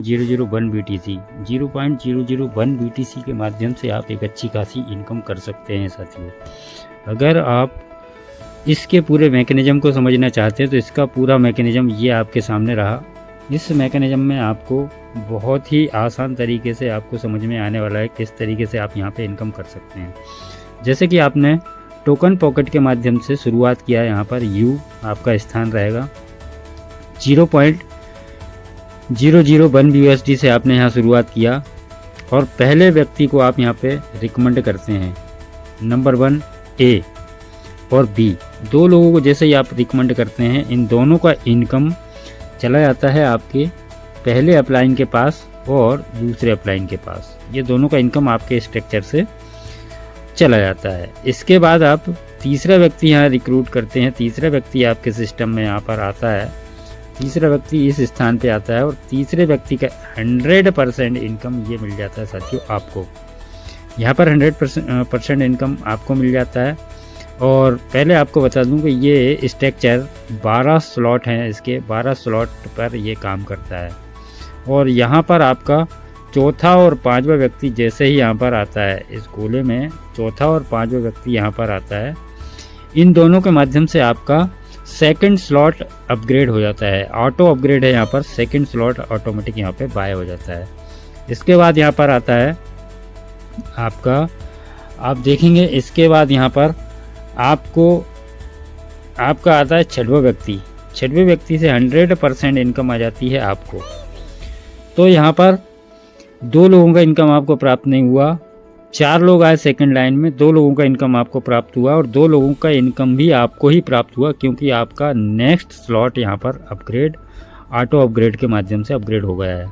001 BTC 0.001 BTC के माध्यम से आप एक अच्छी खासी इनकम कर सकते हैं साथियों। अगर आप इसके पूरे मैकेनिज़्म को समझना चाहते हैं तो इसका पूरा मैकेनिज़्म ये आपके सामने रहा। इस मैकेनिज़्म में आपको बहुत ही आसान तरीके से आपको समझ में आने वाला है किस तरीके से आप यहाँ पे इनकम कर सकते हैं। जैसे कि आपने टोकन पॉकेट के माध्यम से शुरुआत किया है, यहाँ पर U आपका स्थान रहेगा। 0.001 USD से आपने यहाँ शुरुआत किया और पहले व्यक्ति को आप यहाँ पे रिकमेंड करते हैं। नंबर 1 A और B, दो लोगों को जैसे ही आप रिकमेंड करते हैं, इन दोनों का इनकम चला जाता है आपके पहले अपलाइन के पास और दूसरे अपलाइन के पास। ये दोनों का इनकम आपके स्ट्रक्चर से चला जाता है। इसके बाद आप तीसरा व्यक्ति यहाँ रिक्रूट करते हैं। तीसरा व्यक्ति आपके सिस्टम में यहाँ पर आता है। तीसरा व्यक्ति इस स्थान पे आता है और तीसरे व्यक्ति का 100% इनकम ये मिल जाता है साथियों आपको। यहाँ पर 100% इनकम आपको मिल जाता है। और पहले आपको बता दूं कि ये स्ट्रक्चर 12 स्लॉट हैं, इसके 12 स्लॉट पर ये काम करता है। और यहाँ पर आपका चौथा और पांचवा व्यक्ति जैसे ही यहाँ पर आता है, इस गोले में चौथा और पांचवा व्यक्ति यहाँ पर आता है, इन दोनों के माध्यम से आपका सेकंड स्लॉट अपग्रेड हो जाता है। ऑटो अपग्रेड है यहाँ पर, सेकंड स्लॉट ऑटोमेटिक यहाँ पे बाय हो जाता है। इसके बाद यहाँ पर आता है आपका, आप देखेंगे इसके बाद यहाँ पर आपका आता है छठवां व्यक्ति। छठवें व्यक्ति से 100% इनकम आ जाती है आपको। तो यहाँ पर दो लोगों का इनकम आपको प्राप्त नहीं हुआ, 4 लोग आए सेकंड लाइन में, 2 लोगों का इनकम आपको प्राप्त हुआ और 2 लोगों का इनकम भी आपको ही प्राप्त हुआ, क्योंकि आपका नेक्स्ट स्लॉट यहाँ पर अपग्रेड ऑटो अपग्रेड के माध्यम से अपग्रेड हो गया है।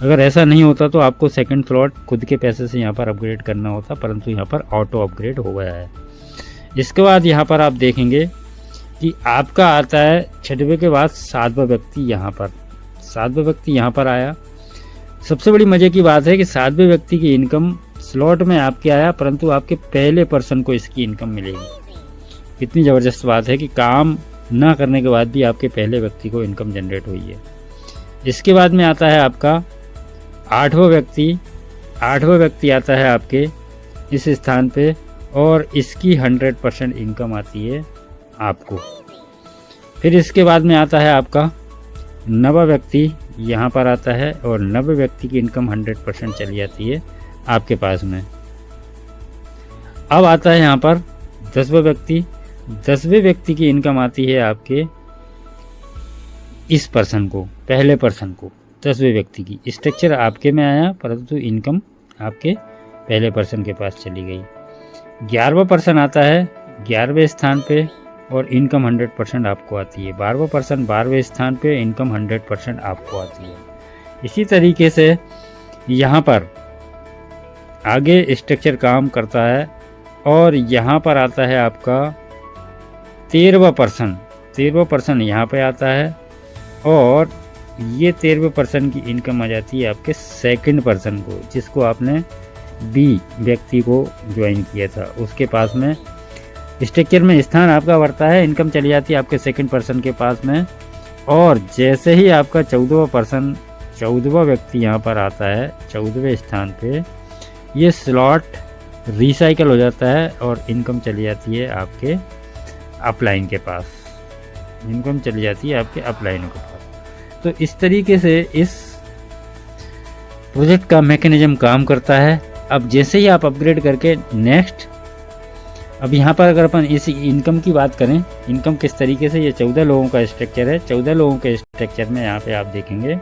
अगर ऐसा नहीं होता तो आपको सेकंड स्लॉट खुद के पैसे से यहाँ पर अपग्रेड करना होता, परंतु यहाँ पर ऑटो अपग्रेड हो गया है। इसके बाद यहाँ पर आप देखेंगे कि आपका आता है छठवें के बाद 7वां व्यक्ति। यहाँ पर 7वां व्यक्ति यहाँ पर आया। सबसे बड़ी मज़े की बात है कि 7वें व्यक्ति की इनकम स्लॉट में आपके आया, परंतु आपके पहले पर्सन को इसकी इनकम मिलेगी। कितनी ज़बरदस्त बात है कि काम ना करने के बाद भी आपके पहले व्यक्ति को इनकम जनरेट हुई है। इसके बाद में आता है आपका 8वां व्यक्ति। 8वां व्यक्ति आता है आपके इस स्थान पे और इसकी 100% इनकम आती है आपको। फिर इसके बाद में आता है आपका 9वां व्यक्ति यहाँ पर आता है और 9वें व्यक्ति की इनकम 100% चली जाती है आपके पास में। अब आता है यहाँ पर 10वां व्यक्ति। 10वें व्यक्ति की इनकम आती है आपके इस पर्सन को, पहले पर्सन को, 10वें व्यक्ति की। स्ट्रक्चर आपके में आया परंतु इनकम आपके पहले पर्सन के पास चली गई। 11वां पर्सन आता है 11वें स्थान पे और इनकम 100% आपको आती है। 12वां पर्सन 12वें स्थान पे, इनकम 100% आपको आती है। इसी तरीके से यहाँ पर आगे स्ट्रक्चर काम करता है और यहाँ पर आता है आपका 13वां पर्सन। 13वां पर्सन यहाँ पे आता है और ये 13वें पर्सन की इनकम आ जाती है आपके सेकंड पर्सन को, जिसको आपने B व्यक्ति को ज्वाइन किया था, उसके पास में स्ट्रक्चर में स्थान आपका बढ़ता है, इनकम चली जाती है आपके सेकंड पर्सन के पास में। और जैसे ही आपका 14वां पर्सन, 14वां व्यक्ति यहाँ पर आता है 14वें स्थान पे, ये स्लॉट रिसाइकल हो जाता है और इनकम चली जाती है आपके अपलाइन के पास। इनकम चली जाती है आपके अपलाइनों के पास। तो इस तरीके से इस प्रोजेक्ट का मैकेनिज्म काम करता है। अब जैसे ही आप अपग्रेड करके नेक्स्ट, अब यहाँ पर अगर अपन इस इनकम की बात करें, इनकम किस तरीके से, ये 14 लोगों का स्ट्रक्चर है। 14 लोगों के स्ट्रक्चर में यहाँ पे आप देखेंगे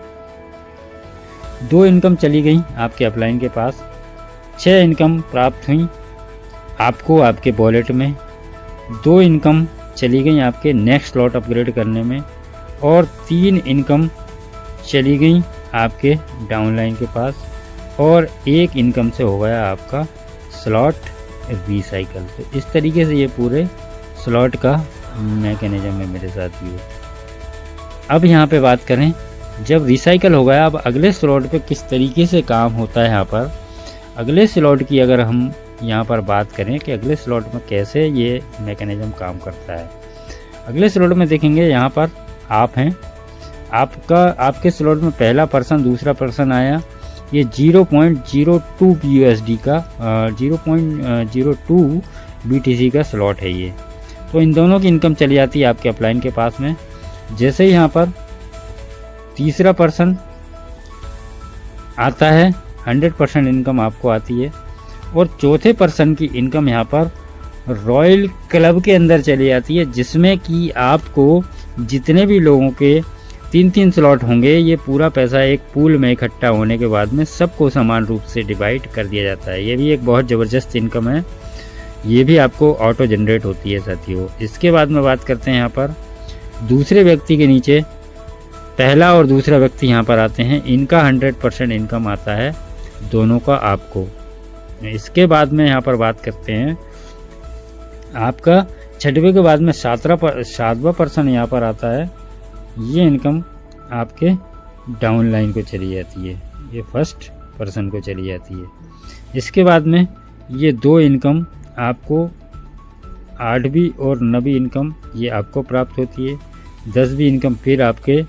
2 इनकम चली गई आपके अपलाइन के पास, 6 इनकम प्राप्त हुई आपको आपके वॉलेट में, 2 इनकम चली गई आपके नेक्स्ट स्लॉट अपग्रेड करने में और 3 इनकम चली गई आपके डाउनलाइन के पास और 1 इनकम से हो गया आपका स्लॉट रिसाइकल। तो इस तरीके से ये पूरे स्लॉट का मैकेनिज्म है मेरे साथियों। अब यहाँ पे बात करें, जब रिसाइकल हो गया, अब अगले स्लॉट पे किस तरीके से काम होता है। यहाँ पर अगले स्लॉट की अगर हम यहाँ पर बात करें कि अगले स्लॉट में कैसे ये मैकेनिज्म काम करता है, अगले स्लॉट में देखेंगे यहाँ पर आप हैं, आपके स्लॉट में पहला पर्सन दूसरा पर्सन आया, ये 0.02 USD का 0.02 BTC का स्लॉट है ये। तो इन दोनों की इनकम चली जाती है आपके अपलाइन के पास में। जैसे ही यहाँ पर तीसरा पर्सन आता है 100% इनकम आपको आती है। और चौथे पर्सन की इनकम यहाँ पर रॉयल क्लब के अंदर चली जाती है, जिसमें कि आपको जितने भी लोगों के 3-3 स्लॉट होंगे, ये पूरा पैसा एक पूल में इकट्ठा होने के बाद में सबको समान रूप से डिवाइड कर दिया जाता है। ये भी एक बहुत ज़बरदस्त इनकम है, ये भी आपको ऑटो जनरेट होती है साथियों। इसके बाद में बात करते हैं यहाँ पर दूसरे व्यक्ति के नीचे पहला और दूसरा व्यक्ति यहाँ पर आते हैं, इनका 100% इनकम आता है दोनों का आपको। इसके बाद में यहाँ पर बात करते हैं आपका छठवें के बाद में सातवां पर्सन यहाँ पर आता है, ये इनकम आपके डाउन लाइन को चली जाती है, ये फर्स्ट पर्सन को चली जाती है। इसके बाद में ये 2 इनकम आपको 8वीं और 9वीं इनकम ये आपको प्राप्त होती है। 10वीं इनकम फिर आपके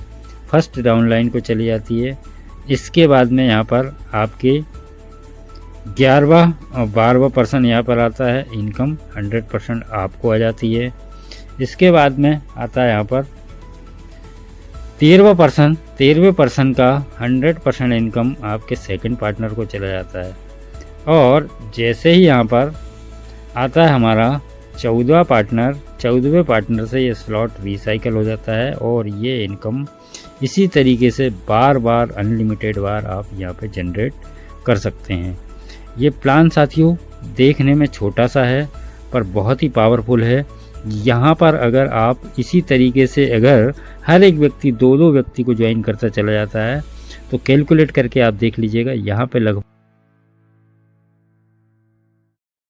फर्स्ट डाउन लाइन को चली जाती है। इसके बाद में यहाँ पर आपके 11वां और 12वां पर्सन यहाँ पर आता है, इनकम 100% आपको आ जाती है। इसके बाद में आता है यहाँ पर 13वें पर्सन का 100% इनकम आपके सेकंड पार्टनर को चला जाता है। और जैसे ही यहाँ पर आता है हमारा 14वां पार्टनर, 14वें पार्टनर से ये स्लॉट रिसाइकल हो जाता है और ये इनकम इसी तरीके से बार बार अनलिमिटेड बार आप यहाँ पे जनरेट कर सकते हैं। ये प्लान साथियों देखने में छोटा सा है पर बहुत ही पावरफुल है। यहाँ पर अगर आप इसी तरीके से अगर हर एक व्यक्ति 2-2 व्यक्ति को ज्वाइन करता चला जाता है तो कैलकुलेट करके आप देख लीजिएगा, यहाँ पे लगभग